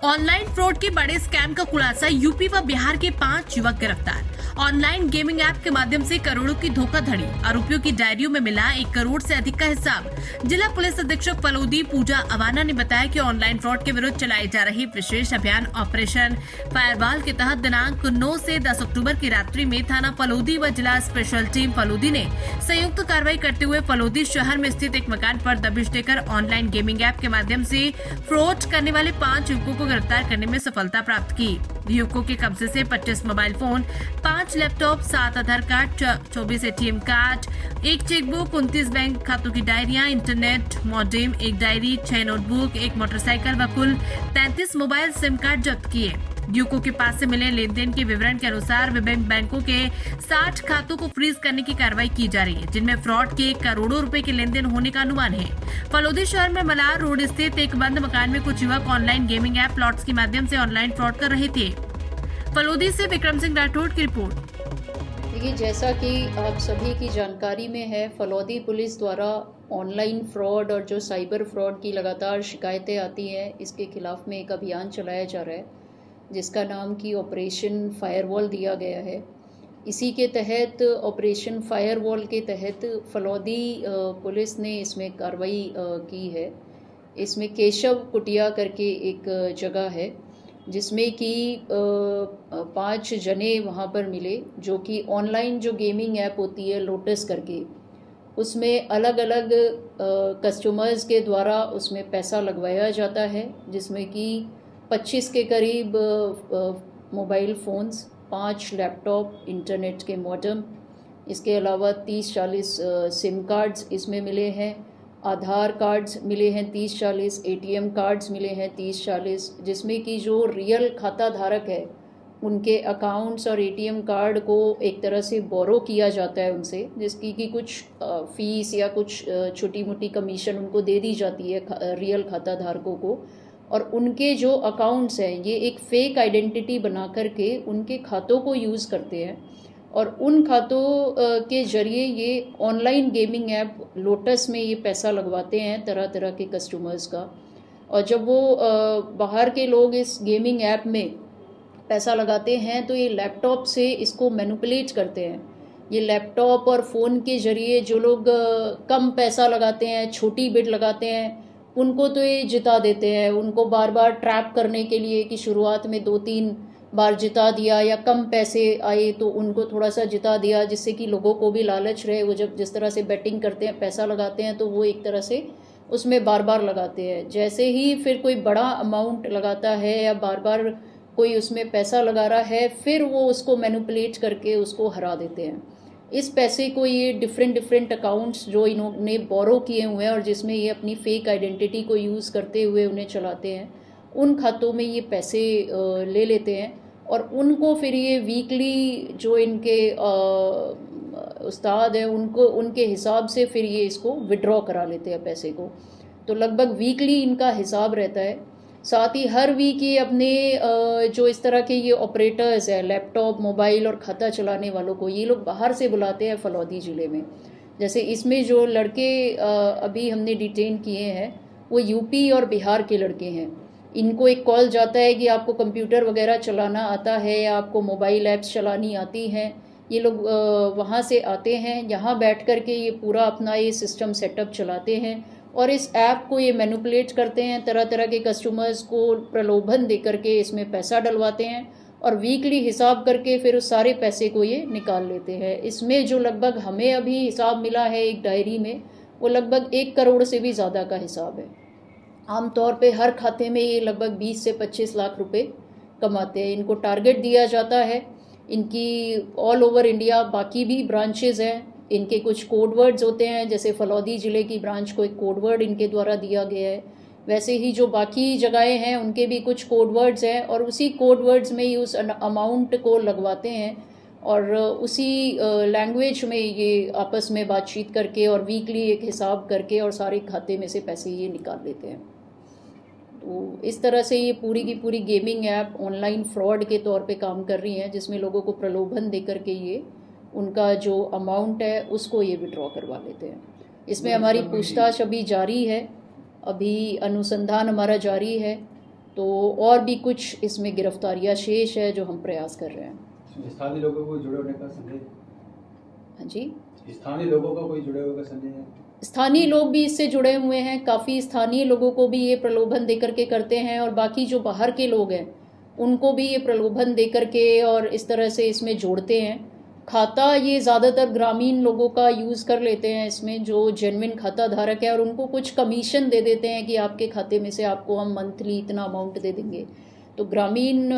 Online fraud के बड़े scam का खुलासा, यूपी व बिहार के 5 युवक गिरफ्तार। ऑनलाइन गेमिंग ऐप के माध्यम से करोड़ों की धोखाधड़ी, आरोपियों की डायरियों में मिला 1 करोड़ से अधिक का हिसाब। जिला पुलिस अधीक्षक फलोदी पूजा अवाना ने बताया कि ऑनलाइन फ्रॉड के विरुद्ध चलाई जा रही विशेष अभियान ऑपरेशन फायरवॉल के तहत दिनांक 9 से 10 अक्टूबर की रात्रि में थाना फलोदी व जिला स्पेशल टीम फलोदी ने संयुक्त कार्रवाई करते हुए फलोदी शहर में स्थित एक मकान पर दबिश देकर ऑनलाइन गेमिंग ऐप के माध्यम से फ्रॉड करने वाले 5 युवकों को गिरफ्तार करने में सफलता प्राप्त की। युवकों के कब्जे से 25 mobile phone, 5 laptop, 7 Aadhaar card, 24 ATM card, 1 chequebook, 29 बैंक खातों की डायरियां, internet modem, 1 diary, 6 notebook, 1 motorcycle व कुल 33 मोबाइल सिम कार्ड जब्त किए। युवकों के पास से मिले लेन-देन के विवरण के अनुसार विभिन्न बैंकों के 60 खातों को फ्रीज करने की कार्रवाई की जा रही है, जिनमें फ्रॉड के करोड़ों रुपए के लेन देन होने का अनुमान है। फलोदी शहर में मलार रोड स्थित एक बंद मकान में कुछ युवक ऑनलाइन गेमिंग ऐप प्लॉट्स के माध्यम से ऑनलाइन फ्रॉड कर रहे थे। फलोदी से विक्रम सिंह राठौड़ की रिपोर्ट। देखिए, जैसा कि आप सभी की जानकारी में है, फलोदी पुलिस द्वारा ऑनलाइन फ्रॉड और जो साइबर फ्रॉड की लगातार शिकायतें आती हैं, इसके खिलाफ में एक अभियान चलाया जा रहा है जिसका नाम कि ऑपरेशन फायरवॉल दिया गया है। इसी के तहत ऑपरेशन फायरवॉल के तहत फलोदी पुलिस ने इसमें कार्रवाई की है। इसमें केशव कुटिया करके एक जगह है जिसमें कि 5 जने वहाँ पर मिले, जो कि ऑनलाइन जो गेमिंग ऐप होती है लोटस करके, उसमें अलग अलग कस्टमर्स के द्वारा उसमें पैसा लगवाया जाता है, जिसमें कि 25 के करीब मोबाइल फ़ोन्स, 5 लैपटॉप, इंटरनेट के मॉडेम, इसके अलावा 30-40 सिम कार्ड्स इसमें मिले हैं, आधार कार्ड्स मिले हैं 30-40, एटीएम कार्ड्स मिले हैं 30-40, जिसमें कि जो रियल खाता धारक है उनके अकाउंट्स और एटीएम कार्ड को एक तरह से बोरो किया जाता है उनसे, जिसकी कि कुछ फ़ीस या कुछ छोटी मोटी कमीशन उनको दे दी जाती है रियल खाता धारकों को। और उनके जो अकाउंट्स हैं ये एक फ़ेक आइडेंटिटी बना करके उनके खातों को यूज़ करते हैं और उन खातों के ज़रिए ये ऑनलाइन गेमिंग ऐप लोटस में ये पैसा लगवाते हैं तरह तरह के कस्टमर्स का। और जब वो बाहर के लोग इस गेमिंग ऐप में पैसा लगाते हैं तो ये लैपटॉप से इसको मैनिपुलेट करते हैं। ये लैपटॉप और फ़ोन के ज़रिए जो लोग कम पैसा लगाते हैं, छोटी बिड लगाते हैं, उनको तो ये जिता देते हैं। उनको बार बार ट्रैप करने के लिए कि शुरुआत में 2-3 बार जिता दिया या कम पैसे आए तो उनको थोड़ा सा जिता दिया, जिससे कि लोगों को भी लालच रहे। वो जब जिस तरह से बेटिंग करते हैं, पैसा लगाते हैं, तो वो एक तरह से उसमें बार बार लगाते हैं। जैसे ही फिर कोई बड़ा अमाउंट लगाता है या बार बार कोई उसमें पैसा लगा रहा है, फिर वो उसको मैनिपुलेट करके उसको हरा देते हैं। इस पैसे को ये डिफरेंट अकाउंट्स जो इन्होंने बोरो किए हुए हैं और जिसमें ये अपनी फेक आइडेंटिटी को यूज़ करते हुए उन्हें चलाते हैं, उन खातों में ये पैसे ले लेते हैं और उनको फिर ये वीकली जो इनके उस्ताद हैं उनको उनके हिसाब से फिर ये इसको विड्रॉ करा लेते हैं पैसे को। तो लगभग वीकली इनका हिसाब रहता है। साथ ही हर वीक ये अपने जो इस तरह के ये ऑपरेटर्स हैं, लैपटॉप, मोबाइल और खाता चलाने वालों को ये लोग बाहर से बुलाते हैं फलोदी ज़िले में। जैसे इसमें जो लड़के अभी हमने डिटेन किए हैं वो यूपी और बिहार के लड़के हैं। इनको एक कॉल जाता है कि आपको कंप्यूटर वगैरह चलाना आता है या आपको मोबाइल ऐप्स चलानी आती हैं। ये लोग वहाँ से आते हैं, यहाँ बैठ कर के ये पूरा अपना ये सिस्टम सेटअप चलाते हैं और इस ऐप को ये मैनिपुलेट करते हैं, तरह तरह के कस्टमर्स को प्रलोभन दे करके इसमें पैसा डलवाते हैं और वीकली हिसाब करके फिर उस सारे पैसे को ये निकाल लेते हैं। इसमें जो लगभग हमें अभी हिसाब मिला है एक डायरी में, वो लगभग 1 करोड़ से भी ज़्यादा का हिसाब है। आमतौर पे हर खाते में ये लगभग 20 से 25 लाख रुपए कमाते हैं। इनको टारगेट दिया जाता है। इनकी ऑल ओवर इंडिया बाकी भी ब्रांचेस हैं। इनके कुछ कोड वर्ड्स होते हैं, जैसे फलोदी ज़िले की ब्रांच को एक कोड वर्ड इनके द्वारा दिया गया है, वैसे ही जो बाकी जगहें हैं उनके भी कुछ कोड वर्ड्स हैं और उसी कोड वर्ड्स में ही उस अमाउंट को लगवाते हैं और उसी लैंग्वेज में ये आपस में बातचीत करके और वीकली एक हिसाब करके और सारे खाते में से पैसे ये निकाल लेते हैं। तो इस तरह से ये पूरी की पूरी गेमिंग ऐप ऑनलाइन फ्रॉड के तौर पे काम कर रही हैं, जिसमें लोगों को प्रलोभन दे करके ये उनका जो अमाउंट है उसको ये विड्रॉ करवा लेते हैं। इसमें हमारी पूछताछ अभी जारी है, अभी अनुसंधान हमारा जारी है तो और भी कुछ इसमें गिरफ्तारियां शेष है जो हम प्रयास कर रहे हैं। स्थानीय लोगों को जुड़े होने का संदेह? हाँ जी, स्थानीय लोगों का कोई जुड़े हुए का संदेह है? स्थानीय लोग भी इससे जुड़े हुए हैं, काफ़ी स्थानीय लोगों को भी ये प्रलोभन दे करके करते हैं और बाकी जो बाहर के लोग हैं उनको भी ये प्रलोभन दे करके और इस तरह से इसमें जोड़ते हैं। खाता ये ज़्यादातर ग्रामीण लोगों का यूज़ कर लेते हैं इसमें, जो जेन्युइन खाता धारक है, और उनको कुछ कमीशन दे देते हैं कि आपके खाते में से आपको हम मंथली इतना अमाउंट दे देंगे। तो ग्रामीण